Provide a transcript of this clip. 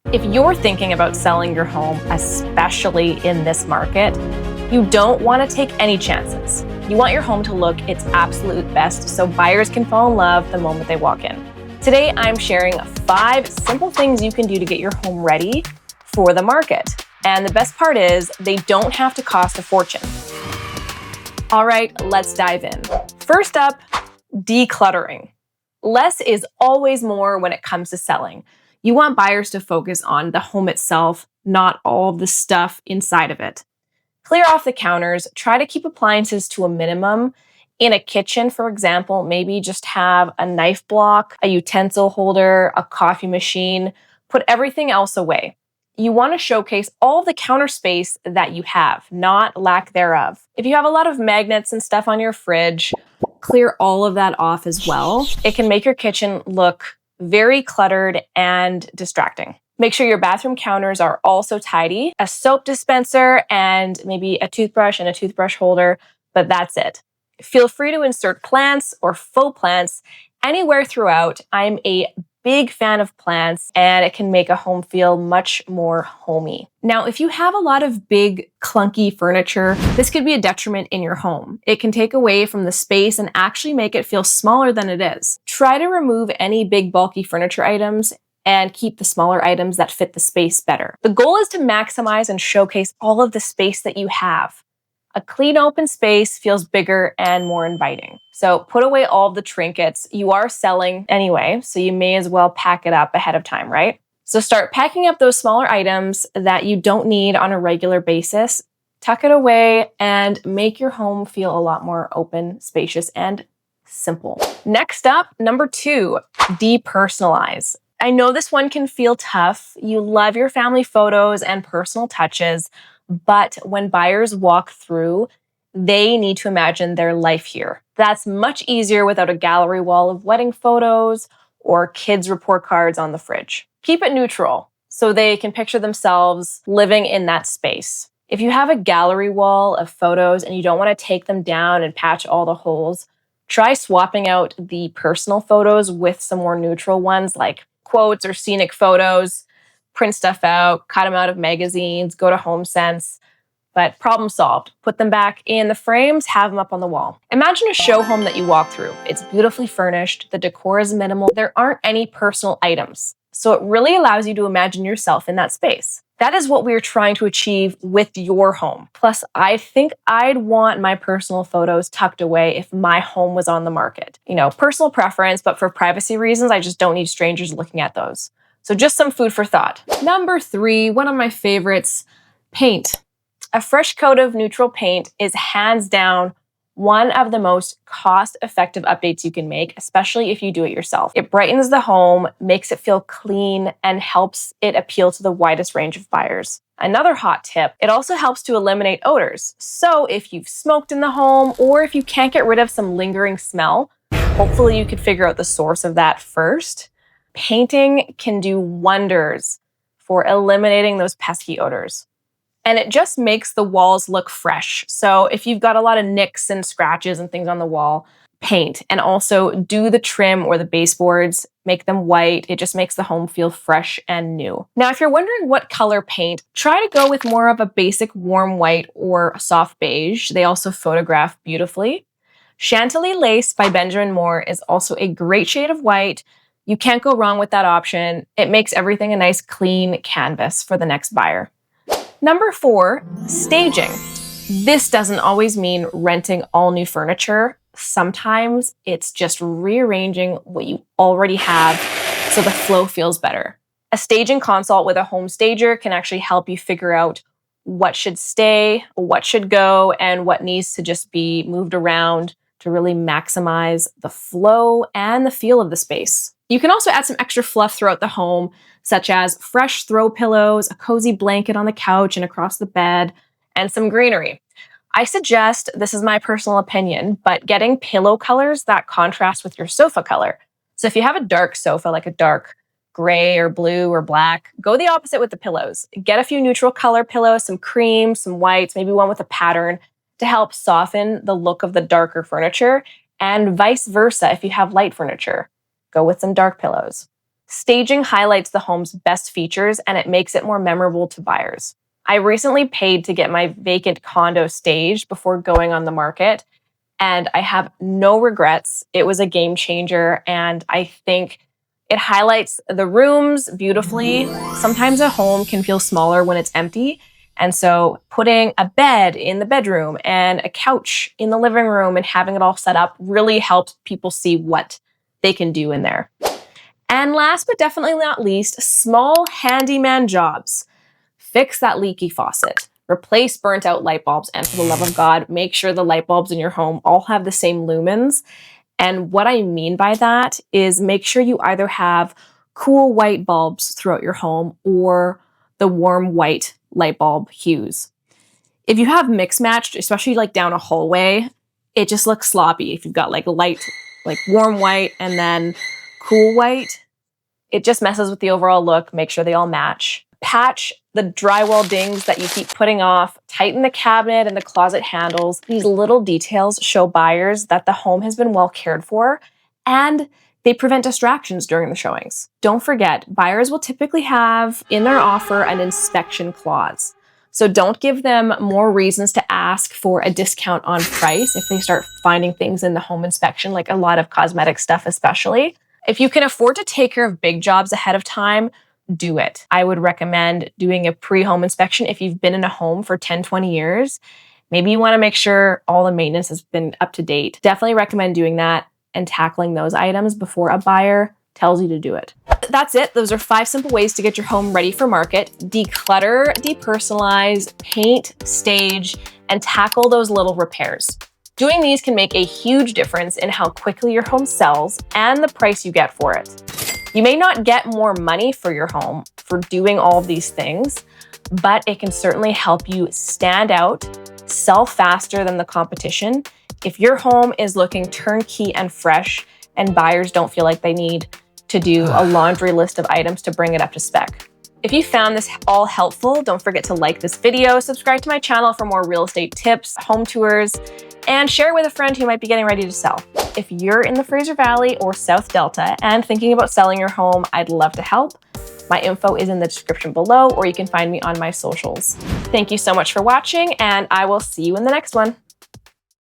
If you're thinking about selling your home, especially in this market, you don't want to take any chances. You want your home to look its absolute best so buyers can fall in love the moment they walk in. Today, I'm sharing 5 simple things you can do to get your home ready for the market. And the best part is they don't have to cost a fortune. All right, let's dive in. First up, decluttering. Less is always more when it comes to selling. You want buyers to focus on the home itself, not all the stuff inside of it. Clear off the counters, try to keep appliances to a minimum. In a kitchen, for example, maybe just have a knife block, a utensil holder, a coffee machine. Put everything else away. You want to showcase all the counter space that you have, not lack thereof. If you have a lot of magnets and stuff on your fridge, clear all of that off as well. It can make your kitchen look very cluttered and distracting. Make sure your bathroom counters are also tidy. A soap dispenser and maybe a toothbrush and a toothbrush holder, but that's it. Feel free to insert plants or faux plants anywhere throughout. I'm a big fan of plants and it can make a home feel much more homey. Now, if you have a lot of big, clunky furniture, this could be a detriment in your home. It can take away from the space and actually make it feel smaller than it is. Try to remove any big, bulky furniture items and keep the smaller items that fit the space better. The goal is to maximize and showcase all of the space that you have. A clean, open space feels bigger and more inviting. So put away all of the trinkets. You are selling anyway, so you may as well pack it up ahead of time, right? So start packing up those smaller items that you don't need on a regular basis. Tuck it away and make your home feel a lot more open, spacious, and simple. Next up, number 2, depersonalize. I know this one can feel tough. You love your family photos and personal touches, but when buyers walk through, they need to imagine their life here. That's much easier without a gallery wall of wedding photos or kids' report cards on the fridge. Keep it neutral so they can picture themselves living in that space. If you have a gallery wall of photos and you don't want to take them down and patch all the holes, try swapping out the personal photos with some more neutral ones like quotes or scenic photos. Print stuff out, cut them out of magazines, go to HomeSense, but problem solved. Put them back in the frames, have them up on the wall. Imagine a show home that you walk through. It's beautifully furnished, the decor is minimal, there aren't any personal items. So it really allows you to imagine yourself in that space. That is what we're trying to achieve with your home. Plus, I think I'd want my personal photos tucked away if my home was on the market. You know, personal preference, but for privacy reasons, I just don't need strangers looking at those. So just some food for thought. Number 3, one of my favorites, paint. A fresh coat of neutral paint is hands down one of the most cost-effective updates you can make, especially if you do it yourself. It brightens the home, makes it feel clean, and helps it appeal to the widest range of buyers. Another hot tip, it also helps to eliminate odors. So if you've smoked in the home or if you can't get rid of some lingering smell, hopefully you could figure out the source of that first. Painting can do wonders for eliminating those pesky odors. And it just makes the walls look fresh. So if you've got a lot of nicks and scratches and things on the wall, paint. And also do the trim or the baseboards, make them white. It just makes the home feel fresh and new. Now, if you're wondering what color paint, try to go with more of a basic warm white or a soft beige. They also photograph beautifully. Chantilly Lace by Benjamin Moore is also a great shade of white. You can't go wrong with that option. It makes everything a nice clean canvas for the next buyer. Number 4, staging. This doesn't always mean renting all new furniture. Sometimes it's just rearranging what you already have so the flow feels better. A staging consult with a home stager can actually help you figure out what should stay, what should go, and what needs to just be moved around to really maximize the flow and the feel of the space. You can also add some extra fluff throughout the home, such as fresh throw pillows, a cozy blanket on the couch and across the bed, and some greenery. I suggest, this is my personal opinion, but getting pillow colors that contrast with your sofa color. So if you have a dark sofa, like a dark gray or blue or black, go the opposite with the pillows. Get a few neutral color pillows, some cream, some whites, maybe one with a pattern to help soften the look of the darker furniture, and vice versa if you have light furniture. Go with some dark pillows. Staging highlights the home's best features and it makes it more memorable to buyers. I recently paid to get my vacant condo staged before going on the market, and I have no regrets. It was a game changer, and I think it highlights the rooms beautifully. Sometimes a home can feel smaller when it's empty, and so putting a bed in the bedroom and a couch in the living room and having it all set up really helps people see what they can do in there. And last but definitely not least, small handyman jobs. Fix that leaky faucet. Replace burnt out light bulbs, and for the love of God, make sure the light bulbs in your home all have the same lumens. And what I mean by that is make sure you either have cool white bulbs throughout your home or the warm white light bulb hues. If you have mix matched, especially like down a hallway, it just looks sloppy. If you've got like light, like warm white and then cool white, it just messes with the overall look. Make sure they all match. Patch the drywall dings that you keep putting off. Tighten the cabinet and the closet handles. These little details show buyers that the home has been well cared for, and they prevent distractions during the showings. Don't forget, buyers will typically have in their offer an inspection clause. So don't give them more reasons to ask for a discount on price if they start finding things in the home inspection, like a lot of cosmetic stuff especially. If you can afford to take care of big jobs ahead of time, do it. I would recommend doing a pre-home inspection if you've been in a home for 10, 20 years. Maybe you want to make sure all the maintenance has been up to date. Definitely recommend doing that and tackling those items before a buyer tells you to do it. That's it. Those are 5 simple ways to get your home ready for market. Declutter, depersonalize, paint, stage, and tackle those little repairs. Doing these can make a huge difference in how quickly your home sells and the price you get for it. You may not get more money for your home for doing all of these things, but it can certainly help you stand out, sell faster than the competition. If your home is looking turnkey and fresh and buyers don't feel like they need to do a laundry list of items to bring it up to spec. If you found this all helpful, don't forget to like this video, subscribe to my channel for more real estate tips, home tours, and share with a friend who might be getting ready to sell. If you're in the Fraser Valley or South Delta and thinking about selling your home, I'd love to help. My info is in the description below, or you can find me on my socials. Thank you so much for watching, and I will see you in the next one.